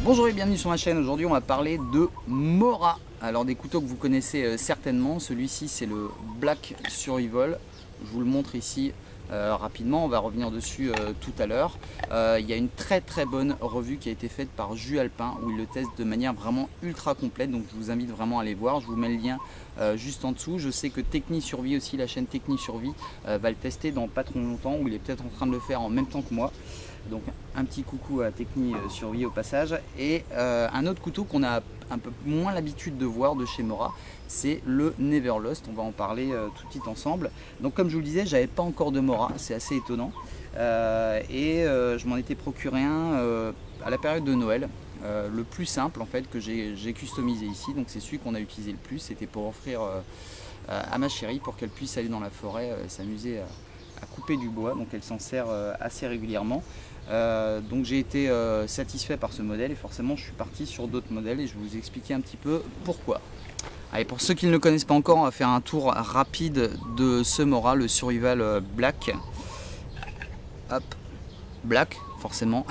Bonjour et bienvenue sur ma chaîne. Aujourd'hui on va parler de Mora. Alors des couteaux que vous connaissez certainement. Celui-ci c'est le Black Survival. Je vous le montre ici rapidement, on va revenir dessus tout à l'heure. Il y a une très bonne revue qui a été faite par Jus Alpin où il le teste de manière vraiment ultra complète, donc je vous invite vraiment à aller voir. Je vous mets le lien juste en dessous. Je sais que Techni Survie aussi, la chaîne Techni Survie va le tester dans pas trop longtemps, ou il est peut-être en train de le faire en même temps que moi. Donc un petit coucou à Techni Survie au passage. Et un autre couteau qu'on a un peu moins l'habitude de voir de chez Mora, c'est le Neverlost. On va en parler tout de suite ensemble. Donc comme je vous le disais, j'avais pas encore de Mora, c'est assez étonnant. Je m'en étais procuré un à la période de Noël. Le plus simple en fait que j'ai customisé ici, donc c'est celui qu'on a utilisé le plus. C'était pour offrir à ma chérie pour qu'elle puisse aller dans la forêt s'amuser à couper du bois, donc elle s'en sert assez régulièrement. Donc j'ai été satisfait par ce modèle et forcément je suis parti sur d'autres modèles et je vais vous expliquer un petit peu pourquoi. Allez, pour ceux qui ne le connaissent pas encore, on va faire un tour rapide de ce Mora, le Survival Black. Hop, Black forcément.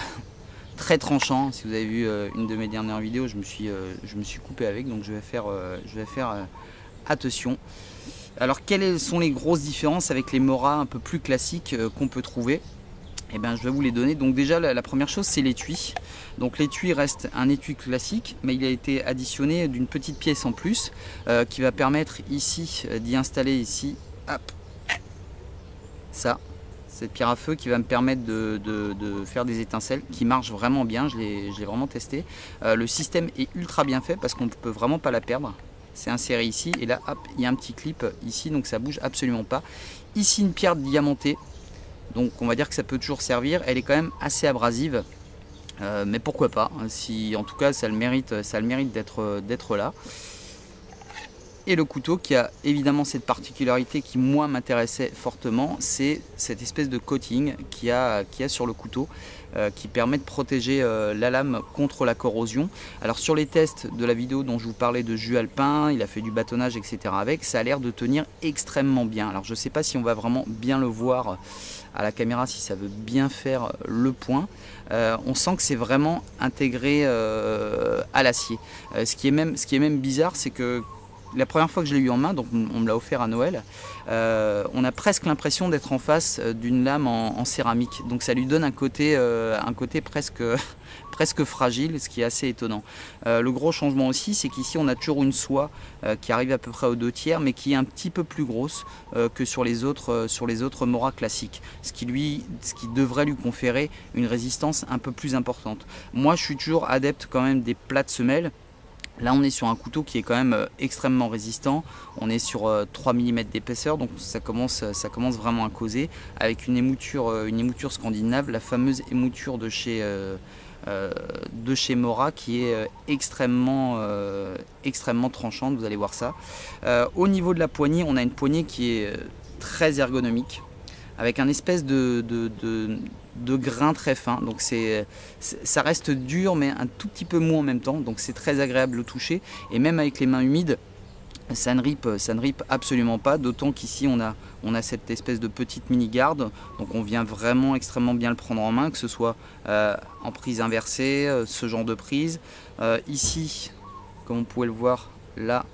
Très tranchant, si vous avez vu une de mes dernières vidéos, je me suis coupé avec, donc je vais faire attention. Alors quelles sont les grosses différences avec les Mora un peu plus classiques qu'on peut trouver? Eh bien, je vais vous les donner. Donc déjà la première chose c'est l'étui. Donc l'étui reste un étui classique, mais il a été additionné d'une petite pièce en plus qui va permettre ici d'y installer ici, hop, ça. Cette pierre à feu qui va me permettre de faire des étincelles qui marchent vraiment bien, je l'ai vraiment testé. Le système est ultra bien fait parce qu'on ne peut vraiment pas la perdre. C'est inséré ici et là hop, il y a un petit clip ici, donc ça bouge absolument pas. Ici une pierre diamantée, donc on va dire que ça peut toujours servir. Elle est quand même assez abrasive, mais pourquoi pas, si en tout cas ça le mérite d'être là. Et le couteau qui a évidemment cette particularité qui moi m'intéressait fortement, c'est cette espèce de coating qu'il y a sur le couteau qui permet de protéger la lame contre la corrosion. Alors sur les tests de la vidéo dont je vous parlais de Jus Alpin, il a fait du bâtonnage etc. avec, ça a l'air de tenir extrêmement bien. Alors je ne sais pas si on va vraiment bien le voir à la caméra, si ça veut bien faire le point. On sent que c'est vraiment intégré à l'acier. Ce qui est même bizarre, c'est que la première fois que je l'ai eu en main, donc on me l'a offert à Noël, on a presque l'impression d'être en face d'une lame en céramique. Donc ça lui donne un côté presque fragile, ce qui est assez étonnant. Le gros changement aussi, c'est qu'ici on a toujours une soie qui arrive à peu près aux 2/3, mais qui est un petit peu plus grosse que sur les autres Mora classiques, ce qui devrait lui conférer une résistance un peu plus importante. Moi je suis toujours adepte quand même des plats de semelle. Là on est sur un couteau qui est quand même extrêmement résistant, on est sur 3 mm d'épaisseur, donc ça commence vraiment à causer, avec une émouture scandinave, la fameuse émouture de chez Mora qui est extrêmement tranchante, vous allez voir ça. Au niveau de la poignée, on a une poignée qui est très ergonomique, avec un espèce de grain très fin, donc ça reste dur mais un tout petit peu mou en même temps, donc c'est très agréable au toucher, et même avec les mains humides ça ne ripe absolument pas, d'autant qu'ici on a cette espèce de petite mini garde, donc on vient vraiment extrêmement bien le prendre en main, que ce soit en prise inversée, ce genre de prise. Ici, comme vous pouvez le voir, là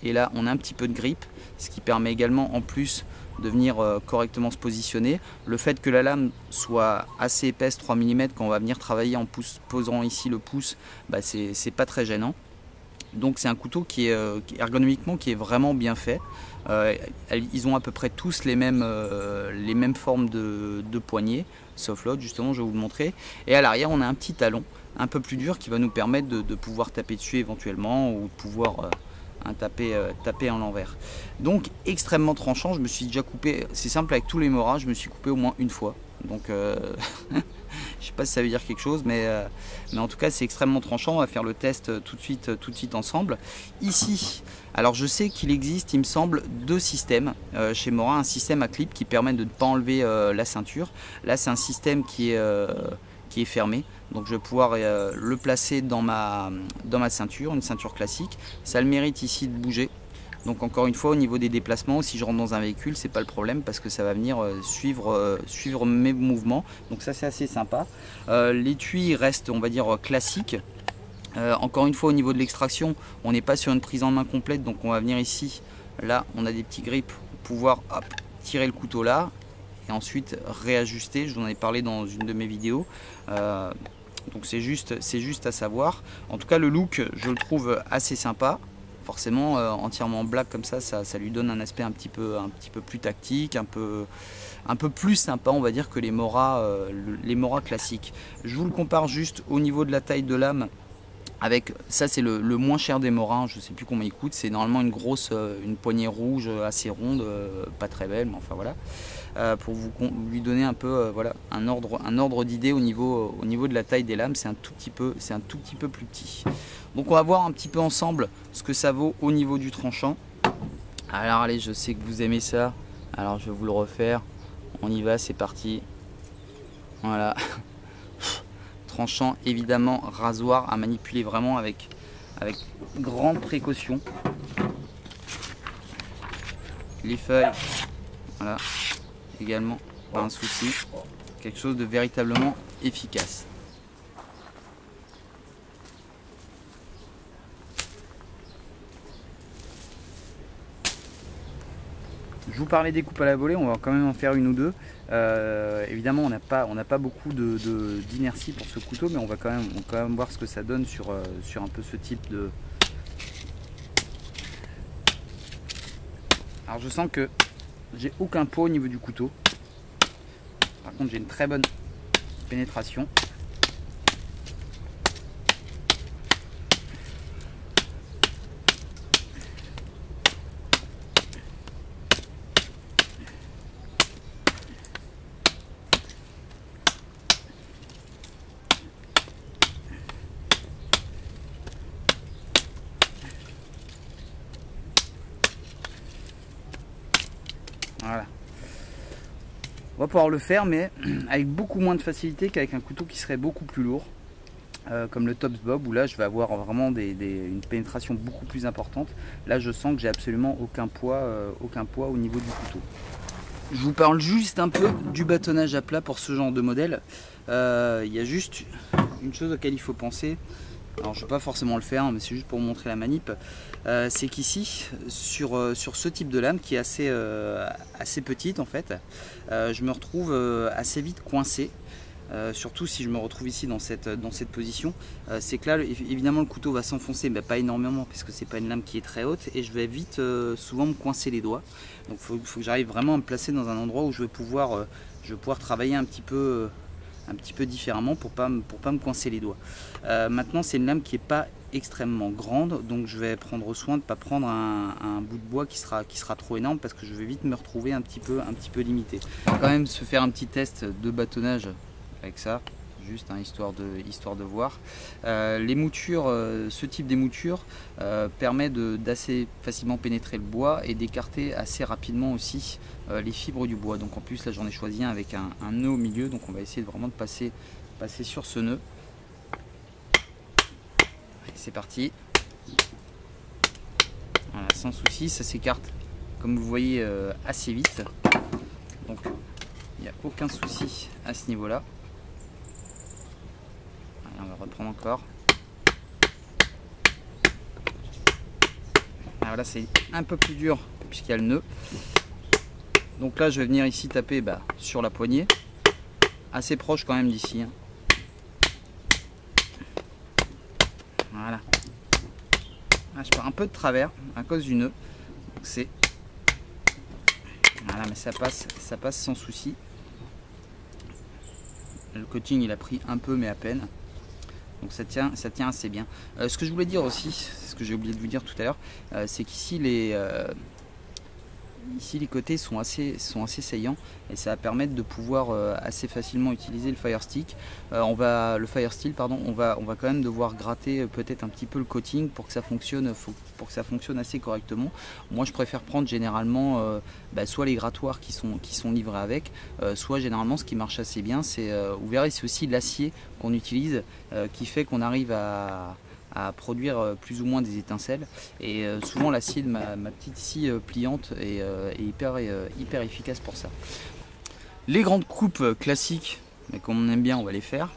et là on a un petit peu de grippe, ce qui permet également en plus de venir correctement se positionner. Le fait que la lame soit assez épaisse, 3 mm, quand on va venir travailler en posant ici le pouce, bah c'est pas très gênant. Donc c'est un couteau qui est ergonomiquement qui est vraiment bien fait. Ils ont à peu près tous les mêmes formes de poignées, sauf l'autre justement, je vais vous le montrer. Et à l'arrière on a un petit talon un peu plus dur qui va nous permettre de pouvoir taper dessus éventuellement, ou de pouvoir taper en l'envers. Donc extrêmement tranchant, je me suis déjà coupé, c'est simple, avec tous les Mora, je me suis coupé au moins une fois. Donc je sais pas si ça veut dire quelque chose, mais en tout cas c'est extrêmement tranchant. On va faire le test tout de suite ensemble. Ici, alors je sais qu'il existe, il me semble, deux systèmes chez Mora, un système à clip qui permet de ne pas enlever la ceinture. Là c'est un système qui est fermé, donc je vais pouvoir le placer dans ma ceinture, une ceinture classique. Ça a le mérite ici de bouger. Donc encore une fois, au niveau des déplacements, si je rentre dans un véhicule, c'est pas le problème parce que ça va venir suivre mes mouvements. Donc ça c'est assez sympa. L'étui reste, on va dire, classique. Encore une fois, au niveau de l'extraction, on n'est pas sur une prise en main complète, donc on va venir ici. Là, on a des petits grips pour pouvoir tirer le couteau là et ensuite réajuster. Je vous en ai parlé dans une de mes vidéos. Donc c'est juste à savoir. En tout cas, le look, je le trouve assez sympa. Forcément, entièrement black comme ça lui donne un aspect un petit peu plus tactique, un peu plus sympa, on va dire, que les Mora classiques. Je vous le compare juste au niveau de la taille de lame. Avec ça, c'est le moins cher des Mora, je ne sais plus combien il coûte. C'est normalement une poignée rouge assez ronde, pas très belle, mais enfin voilà. Pour lui donner un peu voilà, un ordre d'idée au niveau de la taille des lames, c'est un tout petit peu plus petit. Donc on va voir un petit peu ensemble ce que ça vaut au niveau du tranchant. Alors allez, je sais que vous aimez ça, alors je vais vous le refaire. On y va, c'est parti. Voilà. Tranchant, évidemment, rasoir à manipuler vraiment avec grande précaution. Les feuilles, voilà, également pas un souci. Quelque chose de véritablement efficace. Je vous parlais des coupes à la volée, on va quand même en faire une ou deux. Évidemment, on n'a pas beaucoup d'inertie pour ce couteau, mais on va quand même voir ce que ça donne sur un peu ce type de... Alors je sens que j'ai aucun poids au niveau du couteau. Par contre, j'ai une très bonne pénétration. Voilà. On va pouvoir le faire, mais avec beaucoup moins de facilité qu'avec un couteau qui serait beaucoup plus lourd, comme le Tops Bob, où là je vais avoir vraiment une pénétration beaucoup plus importante. Là je sens que j'ai absolument aucun poids au niveau du couteau. Je vous parle juste un peu du bâtonnage à plat pour ce genre de modèle. Il y a juste une chose auquel il faut penser. Alors je ne vais pas forcément le faire, mais c'est juste pour vous montrer la manip. C'est qu'ici, sur ce type de lame qui est assez petite en fait, je me retrouve assez vite coincé. Surtout si je me retrouve ici dans cette position. C'est que là, évidemment, le couteau va s'enfoncer, mais pas énormément, parce que c'est pas une lame qui est très haute, et je vais vite souvent me coincer les doigts. Donc faut que j'arrive vraiment à me placer dans un endroit où je vais pouvoir travailler un petit peu différemment pour pas me coincer les doigts. Maintenant, c'est une lame qui n'est pas extrêmement grande, donc je vais prendre soin de ne pas prendre un bout de bois qui sera trop énorme, parce que je vais vite me retrouver un petit peu limité. On va quand même se faire un petit test de bâtonnage avec ça, juste histoire de voir. Les moutures, ce type des moutures permet d'assez facilement pénétrer le bois et d'écarter assez rapidement aussi les fibres du bois. Donc en plus là j'en ai choisi un avec un nœud au milieu, donc on va essayer vraiment de passer sur ce nœud. C'est parti. Voilà, sans souci, ça s'écarte comme vous voyez assez vite, donc il n'y a aucun souci à ce niveau là. On va reprendre encore. Alors là c'est un peu plus dur puisqu'il y a le nœud. Donc là je vais venir ici taper sur la poignée, assez proche quand même d'ici. Voilà. Là, je pars un peu de travers à cause du nœud. C'est voilà, mais ça passe sans souci. Le coating il a pris un peu mais à peine. Donc ça tient assez bien. Ce que je voulais dire aussi, c'est ce que j'ai oublié de vous dire tout à l'heure, c'est qu'ici les côtés sont assez saillants et ça va permettre de pouvoir assez facilement utiliser le Fire Stick. On va quand même devoir gratter peut-être un petit peu le coating pour que ça fonctionne, assez correctement. Moi je préfère prendre généralement soit les grattoirs qui sont livrés avec, soit généralement ce qui marche assez bien, c'est vous verrez, c'est aussi l'acier qu'on utilise qui fait qu'on arrive à à produire plus ou moins des étincelles. Et souvent la scie de ma petite scie pliante est hyper efficace pour ça. Les grandes coupes classiques, mais comme on aime bien, on va les faire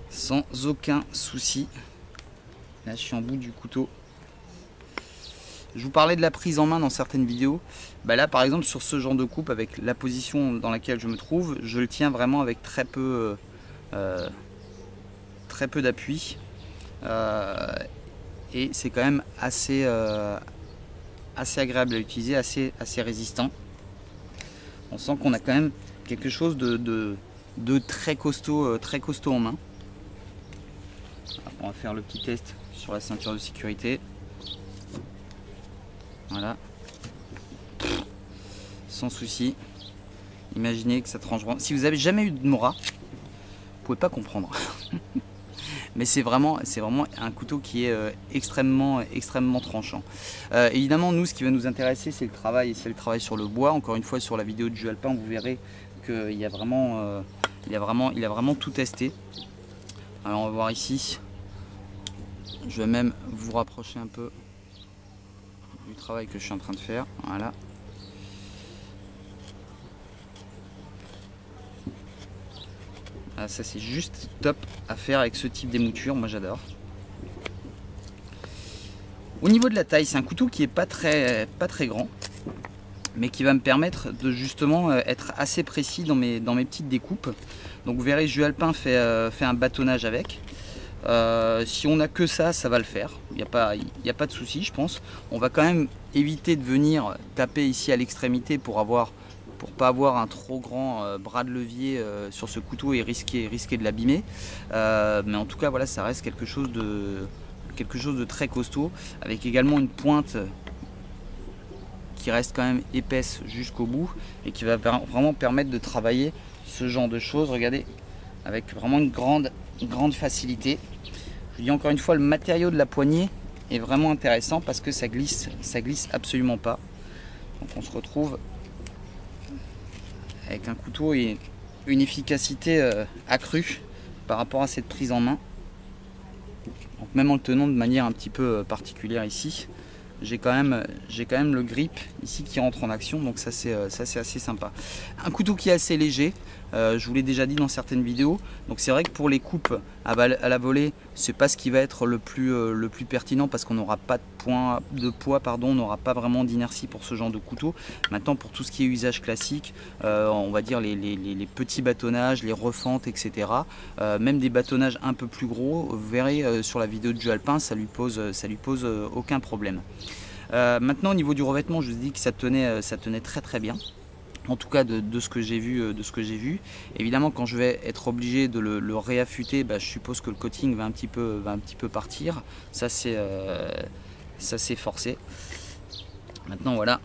sans aucun souci. Là je suis en bout du couteau. Je vous parlais de la prise en main dans certaines vidéos. Bah là par exemple sur ce genre de coupe, avec la position dans laquelle je me trouve, je le tiens vraiment avec très peu d'appui. Et c'est quand même assez agréable à utiliser, assez résistant. On sent qu'on a quand même quelque chose de très costaud en main. On va faire le petit test sur la ceinture de sécurité. Voilà, sans souci. Imaginez que ça tranche vraiment. Si vous avez jamais eu de Mora, vous pouvez pas comprendre. Mais c'est vraiment un couteau qui est extrêmement tranchant. Évidemment, nous, ce qui va nous intéresser, c'est le travail sur le bois. Encore une fois, sur la vidéo de Jus Alpin, vous verrez qu'il a vraiment tout testé. Alors, on va voir ici. Je vais même vous rapprocher un peu du travail que je suis en train de faire. Voilà. Ah, ça c'est juste top à faire avec ce type d'émouture, moi j'adore. Au niveau de la taille, c'est un couteau qui est pas très grand, mais qui va me permettre de justement être assez précis dans mes petites découpes. Donc vous verrez, Jus Alpin fait un bâtonnage avec. Si on n'a que ça, ça va le faire. Il n'y a pas de souci, je pense. On va quand même éviter de venir taper ici à l'extrémité pour pas avoir un trop grand bras de levier sur ce couteau et risquer de l'abîmer. Mais en tout cas, voilà, ça reste quelque chose de très costaud, avec également une pointe qui reste quand même épaisse jusqu'au bout et qui va vraiment permettre de travailler ce genre de choses. Regardez, avec vraiment une grande facilité. Je vous dis encore une fois, le matériau de la poignée est vraiment intéressant parce que ça glisse absolument pas. Donc on se retrouve avec un couteau et une efficacité accrue par rapport à cette prise en main. Donc même en le tenant de manière un petit peu particulière ici, j'ai quand même le grip ici qui rentre en action, donc ça c'est assez sympa. Un couteau qui est assez léger, je vous l'ai déjà dit dans certaines vidéos, donc c'est vrai que pour les coupes à la volée, c'est pas ce qui va être le plus pertinent parce qu'on n'aura pas de poids, on n'aura pas vraiment d'inertie pour ce genre de couteau. Maintenant pour tout ce qui est usage classique, on va dire les petits bâtonnages, les refentes, etc. Même des bâtonnages un peu plus gros, vous verrez sur la vidéo de Jus Alpin, ça lui pose aucun problème. Maintenant au niveau du revêtement, je vous ai dit que ça tenait très bien. En tout cas de ce que j'ai vu, Évidemment quand je vais être obligé de le réaffûter, bah, je suppose que le coating va un petit peu partir. Ça c'est forcé. Maintenant voilà,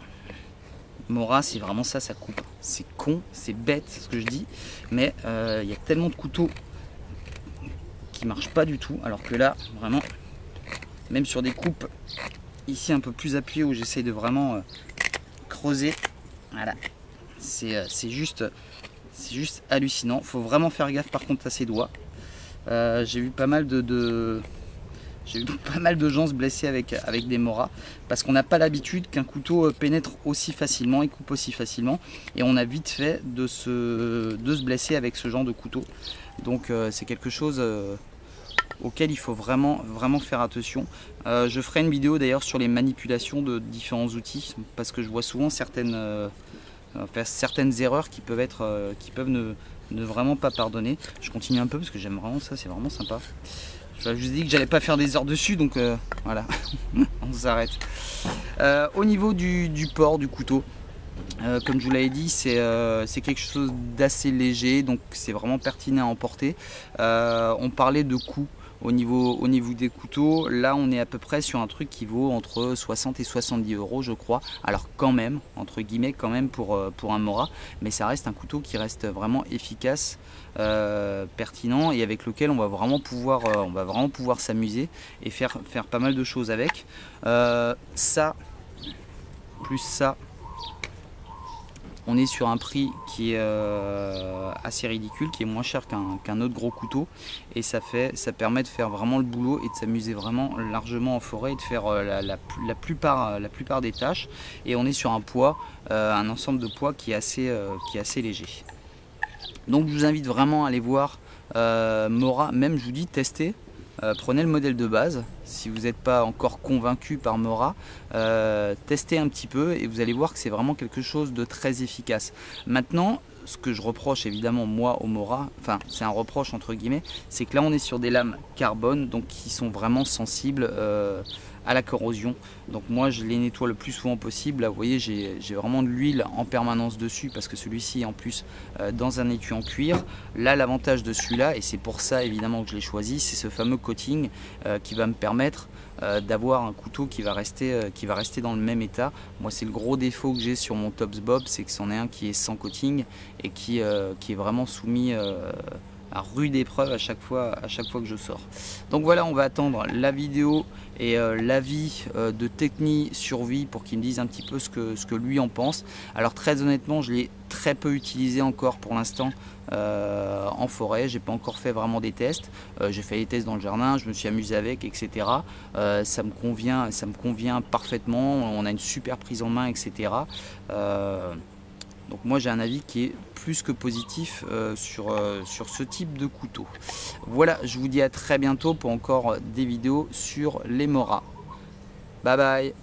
Mora c'est vraiment ça coupe. C'est con, c'est bête ce que je dis, mais il y a tellement de couteaux qui marchent pas du tout, alors que là vraiment, même sur des coupes ici un peu plus appuyées où j'essaye de vraiment creuser, voilà. C'est juste hallucinant. Faut vraiment faire gaffe par contre à ses doigts. J'ai vu pas mal de gens se blesser avec des Mora parce qu'on n'a pas l'habitude qu'un couteau pénètre aussi facilement et coupe aussi facilement, et on a vite fait de se blesser avec ce genre de couteau. Donc c'est quelque chose auquel il faut vraiment faire attention. Je ferai une vidéo d'ailleurs sur les manipulations de différents outils parce que je vois souvent certaines erreurs qui peuvent ne vraiment pas pardonner. Je continue un peu parce que j'aime vraiment ça, c'est vraiment sympa. Je vous ai dit que j'allais pas faire des heures dessus, donc voilà, on s'arrête. Au niveau du port du couteau, comme je vous l'avais dit, c'est quelque chose d'assez léger, donc c'est vraiment pertinent à emporter. On parlait de coût. Au niveau des couteaux, là on est à peu près sur un truc qui vaut entre 60 et 70 €, je crois. Alors quand même, entre guillemets, quand même pour un Mora, mais ça reste un couteau qui reste vraiment efficace, pertinent, et avec lequel on va vraiment pouvoir s'amuser et faire pas mal de choses avec. Ça, plus ça, On est sur un prix qui est assez ridicule, qui est moins cher qu'un autre gros couteau, et ça permet de faire vraiment le boulot et de s'amuser vraiment largement en forêt et de faire la plupart des tâches. Et on est sur un poids, un ensemble de poids qui est assez léger. Donc je vous invite vraiment à aller voir Mora, même je vous dis testez. Prenez le modèle de base, si vous n'êtes pas encore convaincu par Mora, testez un petit peu et vous allez voir que c'est vraiment quelque chose de très efficace. Maintenant, ce que je reproche évidemment moi au Mora, enfin c'est un reproche entre guillemets, c'est que là on est sur des lames carbone, donc qui sont vraiment sensibles à la corrosion. Donc moi je les nettoie le plus souvent possible. Là vous voyez j'ai vraiment de l'huile en permanence dessus parce que celui-ci est en plus dans un étui en cuir. Là l'avantage de celui-là, et c'est pour ça évidemment que je l'ai choisi, c'est ce fameux coating qui va me permettre d'avoir un couteau qui va rester dans le même état. Moi c'est le gros défaut que j'ai sur mon Tops Bob, c'est que c'en est un qui est sans coating et qui est vraiment soumis à rude épreuve à chaque fois que je sors. Donc voilà, on va attendre la vidéo et l'avis de Techni Survie pour qu'il me dise un petit peu ce que lui en pense. Alors très honnêtement, je l'ai très peu utilisé encore pour l'instant en forêt. J'ai pas encore fait vraiment des tests. J'ai fait des tests dans le jardin, je me suis amusé avec, etc. Ça me convient parfaitement. On a une super prise en main, etc. Donc moi j'ai un avis qui est plus que positif sur ce type de couteau. Voilà, je vous dis à très bientôt pour encore des vidéos sur les Mora. Bye bye.